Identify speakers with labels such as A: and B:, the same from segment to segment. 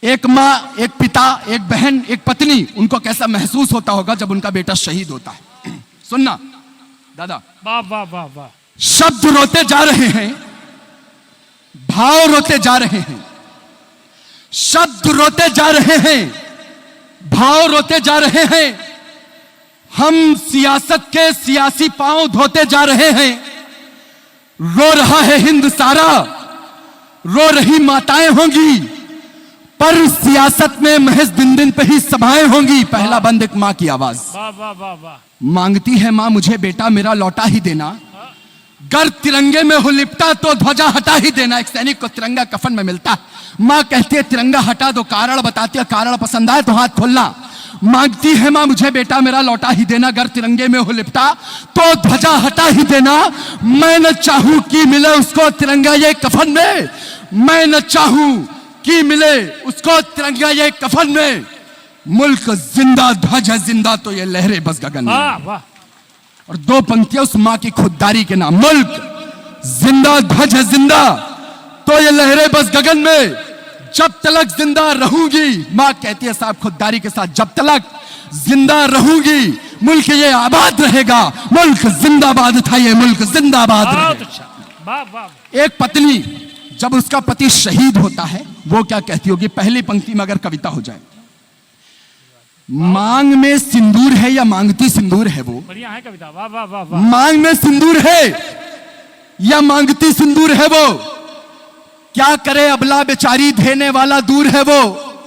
A: एक माँ, एक पिता, एक बहन, एक पत्नी, उनको कैसा महसूस होता होगा जब उनका बेटा शहीद होता है। सुनना दादा।
B: वाह वाह वाह वाह।
A: शब्द रोते जा रहे हैं, भाव रोते जा रहे हैं, शब्द रोते जा रहे हैं, भाव रोते जा रहे हैं। हम सियासत के सियासी पांव धोते जा रहे हैं। रो रहा है हिंद सारा, रो रही माताएं होंगी, पर सियासत में महज दिन दिन पे ही सभाएं होंगी। पहला बंद एक मां की आवाज।
B: वाह वाह वाह वाह।
A: मांगती है मां मुझे बेटा मेरा लौटा ही देना, गर तिरंगे में हो लिपटा तो ध्वजा हटा ही देना। एक सैनिक को तिरंगा कफन में मिलता है, मां कहती है तिरंगा हटा दो, कारण बताती है, कारण पसंद आए तो हाथ खोलना। मांगती है मां मुझे बेटा मेरा लौटा ही देना, गर तिरंगे में हो लिपटा तो ध्वजा हटा ही देना। मैं न चाहूं कि मिले उसको तिरंगा ये कफन में, मैं न चाहूं कि मिले उसको तिरंगा ये कफन में। मुल्क जिंदा, ध्वज है जिंदा तो ये लहरे बस गगन में।
B: वाह।
A: और दो पंक्तियां उस मां की खुददारी के नाम। मुल्क जिंदा, ध्वज है जिंदा तो ये लहरे बस गगन में। जब तलक जिंदा रहूंगी, मां कहती है साहब खुददारी के साथ, जब तलक जिंदा रहूंगी मुल्क ये आबाद रहेगा। मुल्क जिंदाबाद था ये मुल्क जिंदाबाद रहेगा। एक पत्नी जब उसका पति शहीद होता है वो क्या कहती होगी? पहली पंक्ति में अगर कविता हो जाए, मांग में सिंदूर है या मांगती सिंदूर है वो?
B: बढ़िया है कविता। वाह वाह वाह वाह।
A: मांग में सिंदूर है या मांगती सिंदूर है वो? क्या करे अबला बेचारी देने वाला दूर है वो।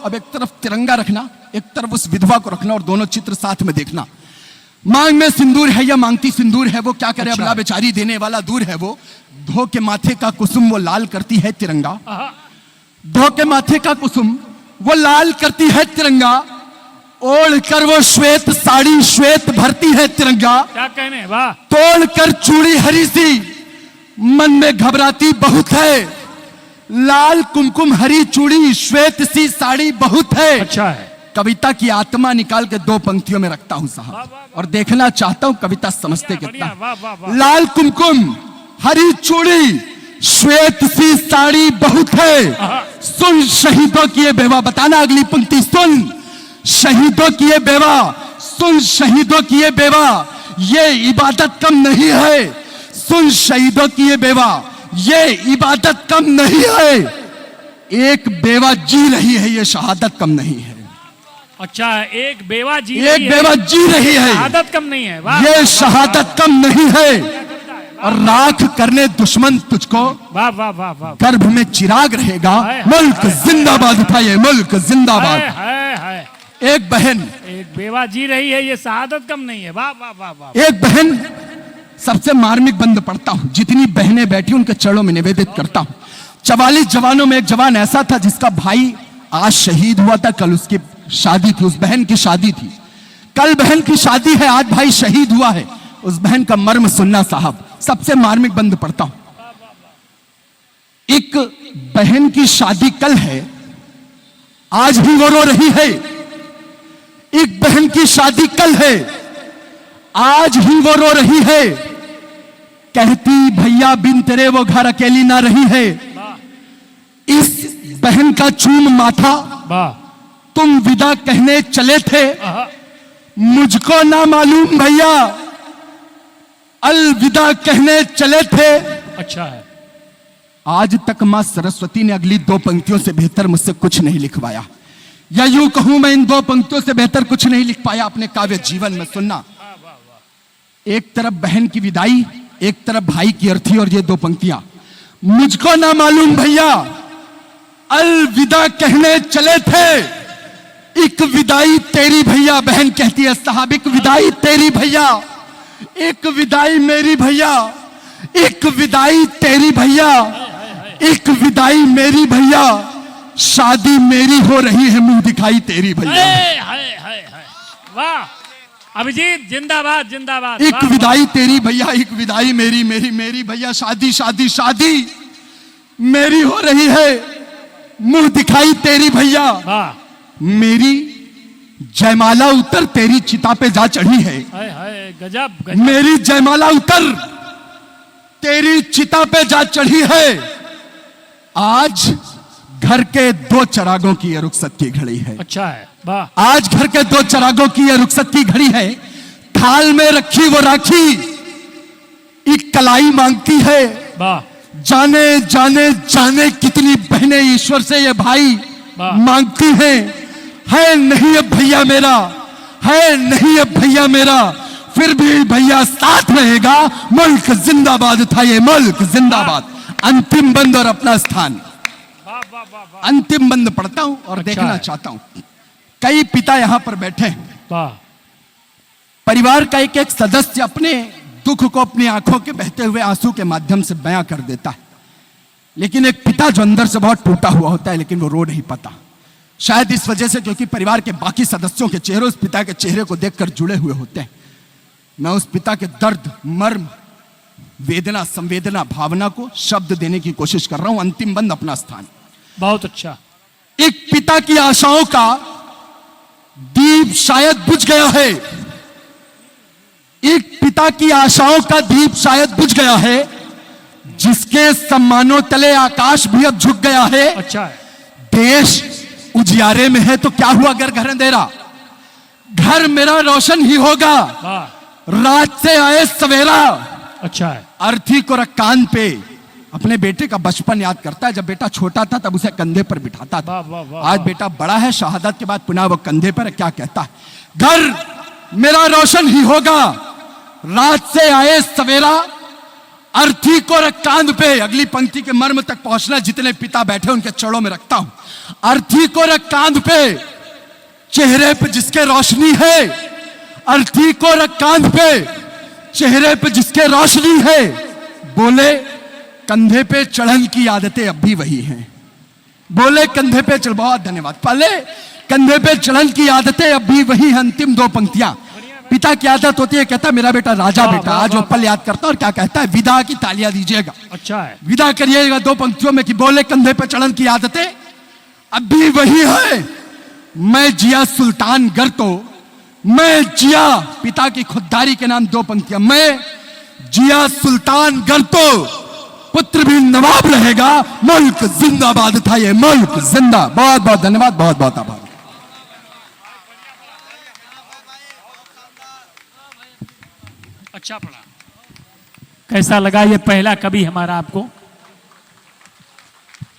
A: अब एक तरफ तिरंगा रखना, एक तरफ उस विधवा को रखना और दोनों चित्र साथ में देखना। मांग में सिंदूर है या मांगती सिंदूर है वो? क्या करे अबला बेचारी देने वाला दूर है वो। धो के माथे का कुसुम वो लाल करती है तिरंगा, धो के माथे का कुसुम वो लाल करती है तिरंगा। ओढ़ कर वो श्वेत साड़ी श्वेत भरती है तिरंगा।
B: क्या कहने। वाह।
A: तोड़ कर चूड़ी हरी सी मन में घबराती बहुत है, लाल कुमकुम हरी चूड़ी श्वेत सी साड़ी बहुत है।
B: अच्छा है।
A: कविता की आत्मा निकाल के दो पंक्तियों में रखता हूं साहब, और देखना चाहता हूं कविता समझते कितना। लाल कुमकुम हरी चूड़ी श्वेत सी साड़ी बहुत है, सुन शहीदों की ये बेवा। बताना अगली पंक्ति, सुन शहीदों की ये बेवा, सुन शहीदों की ये बेवा, ये इबादत कम नहीं है। सुन शहीदों की ये बेवा, ये इबादत कम नहीं है। एक बेवा जी रही है, ये शहादत कम नहीं है।
B: अच्छा है, एक बेवा जी
A: रही है,
B: शहादत कम नहीं है। वाह।
A: ये शहादत कम नहीं है। और राख करने दुश्मन तुझको,
B: वाह वाह वाह वाह।
A: गर्भ में चिराग रहेगा। मुल्क जिंदाबाद था ये मुल्क जिंदाबाद। एक बहन,
B: एक बेवा जी रही है, ये शहादत कम नहीं है। वाह वाह वाह वाह।
A: एक बहन, सबसे मार्मिक बंद पढ़ता हूं, जितनी बहनें बैठी उनके चरणों में निवेदित करता हूं। 44 जवानों में एक जवान ऐसा था जिसका भाई आज शहीद हुआ था, कल उसकी शादी थी, उस बहन की शादी थी। कल बहन की शादी है, आज भाई शहीद हुआ है। उस बहन का मर्म सुनना साहब, सबसे मार्मिक बंद पढ़ता हूं। एक बहन की शादी कल है, आज भी वो रो रही है। एक बहन की शादी कल है, आज ही वो रो रही है। कहती भैया बिन तेरे वो घर अकेली ना रही है। इस बहन का चूम माथा तुम विदा कहने चले थे, मुझको ना मालूम भैया अलविदा कहने चले थे।
B: अच्छा है।
A: आज तक मां सरस्वती ने अगली दो पंक्तियों से बेहतर मुझसे कुछ नहीं लिखवाया, या यूं कहूं मैं इन दो पंक्तियों से बेहतर कुछ नहीं लिख पाया अपने काव्य जीवन में। सुनना, एक तरफ बहन की विदाई, एक तरफ भाई की अर्थी, और ये दो पंक्तियां। मुझको ना मालूम भैया अलविदा कहने चले थे, एक विदाई तेरी भैया। बहन कहती है साहब, एक विदाई तेरी भैया, एक विदाई मेरी भैया, एक विदाई तेरी भैया, एक विदाई मेरी भैया, शादी मेरी हो रही है मुंह दिखाई तेरी भैया।
B: वाह अभिजीत, जिंदाबाद जिंदाबाद।
A: एक विदाई तेरी भैया, एक विदाई मेरी, मेरी भैया, शादी शादी शादी मेरी हो रही है मुंह दिखाई तेरी भैया। मेरी जयमाला उतर तेरी चिता पे जा चढ़ी है।
B: गजब, गजब।
A: मेरी जयमाला उतर तेरी चिता पे जा चढ़ी है। आज घर के दो चिरागों की ये रुखसत की घड़ी है।
B: अच्छा है, वाह।
A: आज घर के दो चिरागों की ये रुखसत की घड़ी है। थाल में रखी वो राखी एक कलाई मांगती है।
B: वाह
A: जाने जाने जाने कितनी बहनें ईश्वर से ये भाई
B: वाह।
A: मांगती हैं। है नहीं अब भैया मेरा, है नहीं अब भैया मेरा, फिर भी भैया साथ रहेगा। मुल्क जिंदाबाद था ये, मुल्क जिंदाबाद। अंतिम बंद और अपना स्थान।
B: वाह वाह वाह वाह
A: अंतिम बंद पढ़ता हूं और
B: अच्छा
A: देखना
B: है।
A: चाहता हूं। कई पिता यहां पर बैठे हैं।
B: वाह।
A: परिवार का एक एक सदस्य अपने दुख को अपनी आंखों के बहते हुए आंसू के माध्यम से बयां कर देता है, लेकिन एक पिता जो अंदर से बहुत टूटा हुआ होता है, लेकिन वो रो नहीं पाता। शायद इस वजह से क्योंकि परिवार के बाकी सदस्यों के चेहरे उस पिता के चेहरे को देखकर जुड़े हुए होते हैं। मैं उस पिता के दर्द, मर्म, वेदना, संवेदना, भावना को शब्द देने की कोशिश कर रहा हूं। अंतिम बंद अपना स्थान।
B: बहुत अच्छा।
A: एक पिता की आशाओं का दीप शायद बुझ गया है। एक पिता की आशाओं का दीप शायद बुझ गया है, जिसके सम्मानों तले आकाश भी अब झुक गया है।
B: अच्छा है।
A: देश उजियारे में है तो क्या हुआ अगर घर अंधेरा? घर मेरा रोशन ही होगा।
B: वाह।
A: रात से आए सवेरा।
B: अच्छा है।
A: अर्थी को रख कान पे। अपने बेटे का बचपन याद करता है। जब बेटा छोटा था तब उसे कंधे पर बिठाता था।
B: वाह वाह वाह।
A: आज बेटा बड़ा है, शहादत के बाद पुनः वो कंधे पर है। क्या कहता है? घर मेरा रोशन ही होगा, रात से आए सवेरा, अर्थी को रख कांध पे। अगली पंक्ति के मर्म तक पहुंचना जितने पिता बैठे उनके चरणों में रखता हूं। अर्थी को रख कांध पे, चेहरे पे जिसके रोशनी है। अर्थी को रख कांध पे, चेहरे पे जिसके रोशनी है। बोले कंधे पे चढ़न की आदतें अब भी वही हैं। बोले कंधे पे चढ़, बहुत धन्यवाद। पहले कंधे पे चढ़न की आदतें अब भी वही हैं। अंतिम दो पंक्तियां। पिता की आदत होती है, कहता मेरा बेटा राजा
B: वाह,
A: बेटा।
B: वाह,
A: आज
B: वाह,
A: वो पल याद करता और क्या कहता है? विदा की तालियां दीजिएगा,
B: अच्छा है।
A: विदा करिएगा। दो पंक्तियों में कि बोले कंधे पे चढ़न की आदतें अब भी वही है। मैं जिया सुल्तान गर तो, मैं जिया, पिता की खुददारी के नाम दो पंक्तियां। मैं जिया सुल्तान गर तो, पुत्र भी नवाब रहेगा। मुल्क जिंदाबाद था ये, मुल्क जिंदा। बहुत बहुत धन्यवाद, बहुत बहुत आभार।
B: अच्छा पढ़ा। कैसा लगा ये पहला कवि हमारा आपको?